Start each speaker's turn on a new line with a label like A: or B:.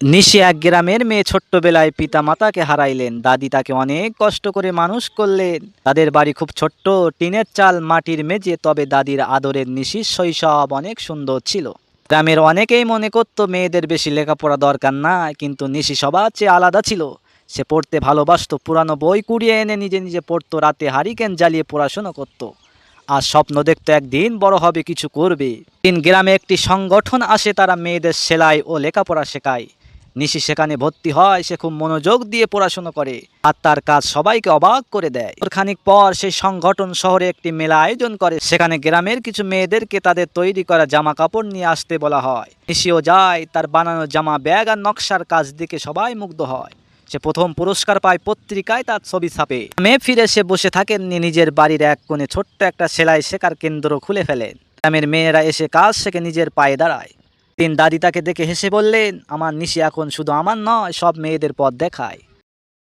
A: নিশি এক গ্রামের মেয়ে ছোট্টবেলায় পিতা মাতাকে হারাইলেন। দাদি তাকে অনেক কষ্ট করে মানুষ করলেন। তাদের বাড়ি খুব ছোট্ট, টিনের চাল, মাটির মেঝে। তবে দাদির আদরের নিশির শৈশব অনেক সুন্দর ছিল। গ্রামের অনেকেই মনে করতো মেয়েদের বেশি লেখাপড়া দরকার নাই, কিন্তু নিশি সবার চেয়ে আলাদা ছিল। সে পড়তে ভালোবাসতো, পুরানো বই কুড়িয়ে এনে নিজে নিজে পড়তো, রাতে হারিকেন জ্বালিয়ে পড়াশোনা করতো। আর স্বপ্ন দেখতো একদিন বড় হবে, কিছু করবে। গ্রামে একটি সংগঠন আসে, তারা মেয়েদের সেলাই ও লেখাপড়া শেখায়। নিশি সেখানে ভর্তি হয়। সে খুব মনোযোগ দিয়ে পড়াশোনা করে, আর তার কাজ সবাইকে অবাক করে দেয়। খানিক পর সেই সংগঠন শহরে একটি মেলা আয়োজন করে। সেখানে গ্রামের কিছু মেয়েদেরকে তাদের তৈরি করা জামা কাপড় নিয়ে আসতে বলা হয়। নিশিও যায়। তার বানানো জামা, ব্যাগ আর নকশার কাজ দেখে সবাই মুগ্ধ হয়। সে প্রথম পুরস্কার পায়, পত্রিকায় তার ছবি ছাপে। মেয়ে ফিরে সে বসে থাকেননি, নিজের বাড়ির এক কোণে ছোট্ট একটা সেলাই শেখার কেন্দ্র খুলে ফেলেন। গ্রামের মেয়েরা এসে কাজ শেখে, নিজের পায়ে দাঁড়ায়। দাদি তাকে দেখে হেসে বললেন, আমার নিশি এখন শুধু আমার নয়, সব মেয়েদের পথ দেখায়।